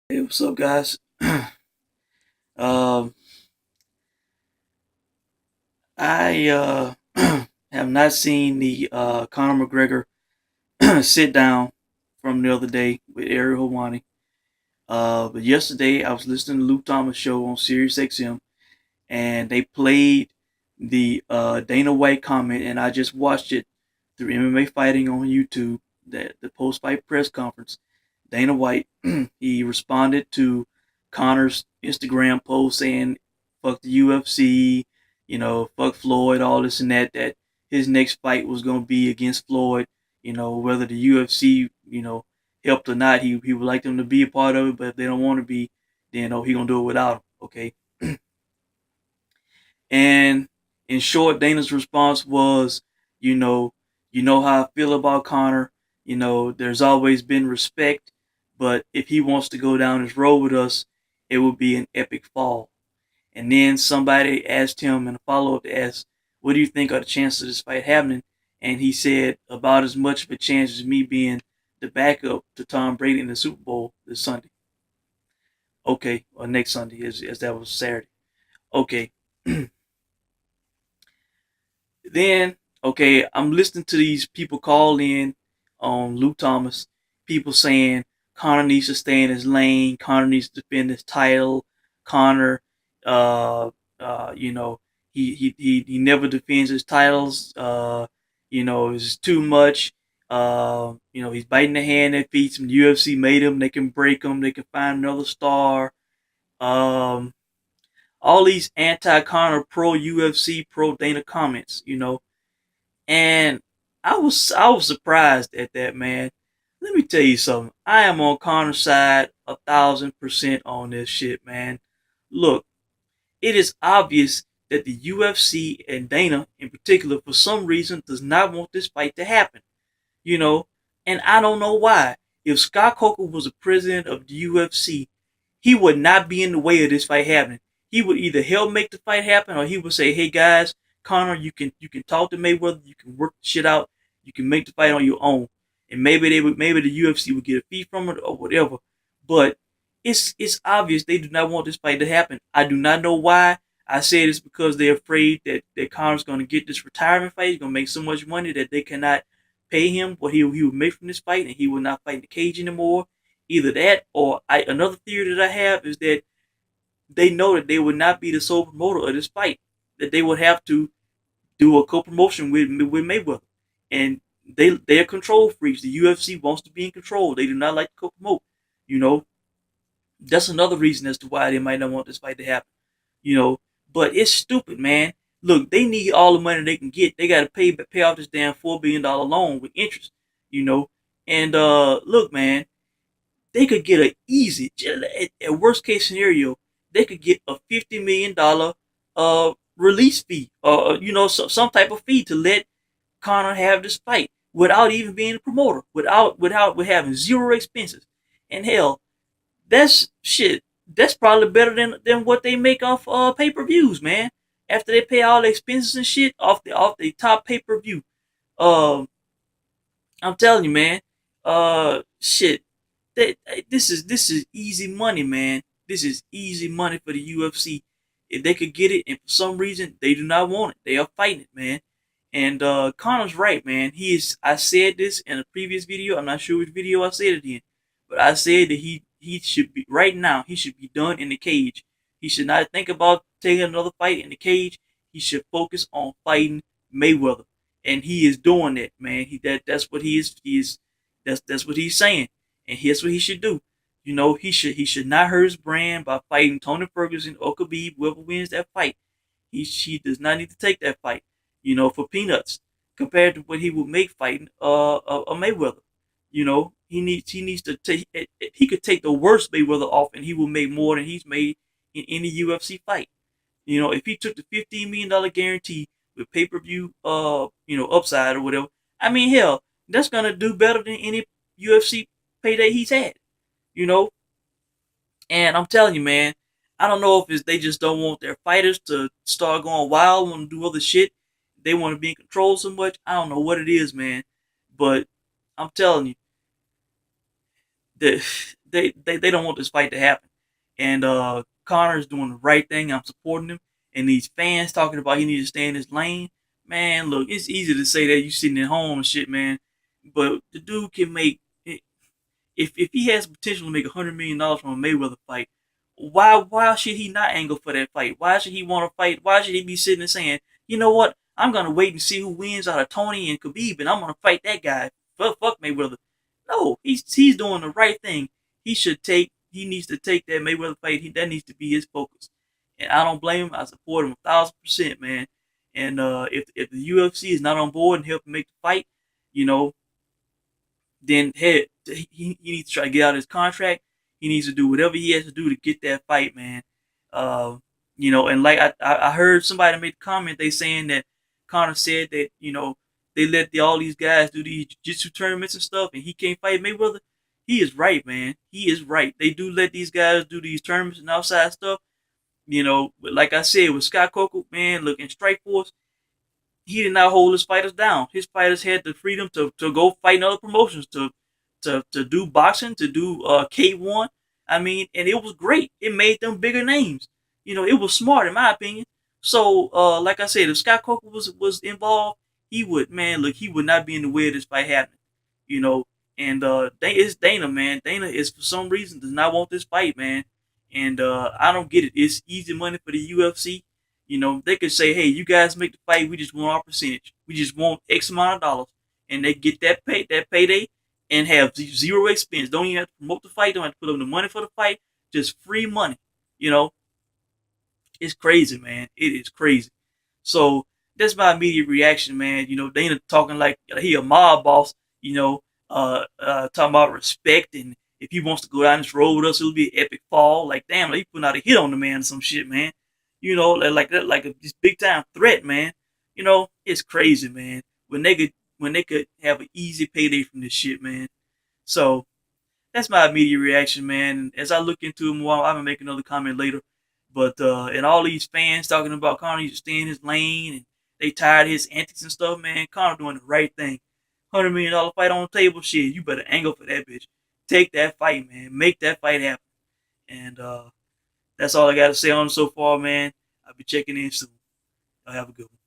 Hey, what's up, guys? um, I have not seen the Conor McGregor sit down from the other day with Ariel Hawani. But yesterday I was listening to Luke Thomas show on Sirius XM, and they played the Dana White comment, and I just watched it through MMA Fighting on YouTube. The post fight press conference. Dana White he responded to Conor's Instagram post saying, "Fuck the UFC, fuck Floyd, all this and that. That his next fight was gonna be against Floyd. Whether the UFC, helped or not, he would like them to be a part of it. But if they don't want to be, then he gonna do it without him. Okay." And in short, Dana's response was, you know, you know how I feel about Conor. There's always been respect, but if he wants to go down this road with us, it would be an epic fall. And then somebody asked him in a follow up to ask, what do you think are the chances of this fight happening? And he said, about as much of a chance as me being the backup to Tom Brady in the Super Bowl this Sunday. Okay, or next Sunday, as that was Saturday. Okay. Then, okay, I'm listening to these people call in on Luke Thomas, people saying Conor needs to stay in his lane, Conor needs to defend his title, Conor, uh, you know, he never defends his titles, it's too much. He's biting the hand that feeds him. The UFC made him. They can break him. They can find another star. Um, all these anti-Conor, pro UFC, pro Dana comments, and I was surprised at that, man. Let me tell you something. I am on Connor's side 1,000% on this shit, man. Look, it is obvious that the UFC and Dana in particular, for some reason, does not want this fight to happen. You know, and I don't know why. If Scott Coker was the president of the UFC, he would not be in the way of this fight happening. He would either help make the fight happen, or he would say, "Hey guys, Conor, you can talk to Mayweather, you can work the shit out, you can make the fight on your own, and maybe the UFC would get a fee from it or whatever." But it's obvious they do not want this fight to happen. I do not know why. I say this because they're afraid that Conor's going to get this retirement fight. He's going to make so much money that they cannot pay him what he would make from this fight, and he will not fight in the cage anymore. Either that, or another theory that I have is that they know that they would not be the sole promoter of this fight. That they would have to do a co-promotion with Mayweather, and they're control freaks. The UFC wants to be in control. They do not like to co-promote. You know, that's another reason as to why they might not want this fight to happen. You know, but it's stupid, man. Look, they need all the money they can get. They got to pay off this damn $4 billion loan with interest. You know, and look, man, they could get a easy, at worst case scenario, they could get a $50 million release fee, or some type of fee to let Conor have this fight without even being a promoter, with having zero expenses. And hell, that's shit. That's probably better than what they make off pay per views, man. After they pay all the expenses and shit off the top pay per view. Um, I'm telling you, man. Shit. This is easy money, man. This is easy money for the UFC. If they could get it, and for some reason they do not want it, they are fighting it, man. And Connor's right, man. He is. I said this in a previous video. I'm not sure which video I said it in, but I said that he should be right now. He should be done in the cage. He should not think about taking another fight in the cage. He should focus on fighting Mayweather, and he is doing that, man. That's what he is. That's what he's saying, and here's what he should do. He should not hurt his brand by fighting Tony Ferguson or Khabib, whoever wins that fight. He does not need to take that fight, for peanuts compared to what he would make fighting a Mayweather. He needs to take. He could take the worst Mayweather off, and he will make more than he's made in any UFC fight. If he took the $15 million guarantee with pay per view, upside or whatever, I mean, hell, that's gonna do better than any UFC payday he's had. You know, and I'm telling you, man, I don't know if it's they just don't want their fighters to start going wild, want to do other shit. They want to be in control so much. I don't know what it is, man, but I'm telling you, the they don't want this fight to happen. And Connor's doing the right thing. I'm supporting him. And these fans talking about he needs to stay in his lane. Man, look, it's easy to say that you sitting at home and shit, man. But the dude can make if he has potential to make $100 million from a Mayweather fight, why should he not angle for that fight? Why should he want to fight? Why should he be sitting and saying, you know what? I'm gonna wait and see who wins out of Tony and Khabib, and I'm gonna fight that guy. Fuck Mayweather. No, he's doing the right thing. He needs to take that Mayweather fight. That needs to be his focus. And I don't blame him. I support him 1,000%, man. And if the UFC is not on board and help him make the fight, you know, then hey, he needs to try to get out of his contract. He needs to do whatever he has to do to get that fight, man. Uh, and like I heard somebody make a comment, they saying that Conor said that they let all these guys do these jiu-jitsu tournaments and stuff, and he can't fight Mayweather. He is right, man. He is right. They do let these guys do these tournaments and outside stuff. But like I said with Scott Coker, man, look in Strikeforce, he did not hold his fighters down. His fighters had the freedom to go fight in other promotions, to do boxing, to do K1. I mean, and it was great. It made them bigger names. It was smart in my opinion. So, like I said, if Scott Coker was involved, he would, man, look, he would not be in the way of this fight happening. You know, and it's Dana, man. Dana is for some reason does not want this fight, man. And I don't get it. It's easy money for the UFC. They could say, "Hey, you guys make the fight. We just want our percentage. We just want X amount of dollars," and they get that payday, and have zero expense. Don't even have to promote the fight. Don't have to put up the money for the fight. Just free money. You know, it's crazy, man. It is crazy. So that's my immediate reaction, man. Dana talking like he a mob boss. Talking about respect, and if he wants to go down this road with us, it'll be an epic fall. Like damn, like he putting out a hit on the man or some shit, man. Like that, like this big time threat, man. It's crazy, man. When they could have an easy payday from this shit, man. So that's my immediate reaction, man. And as I look into it more, I'm gonna make another comment later. But and all these fans talking about Conor needs to stay in his lane and they tired of his antics and stuff, man. Conor doing the right thing. $100 million fight on the table, shit. You better angle for that bitch. Take that fight, man. Make that fight happen. And that's all I got to say on it so far, man. I'll be checking in soon. Y'all have a good one.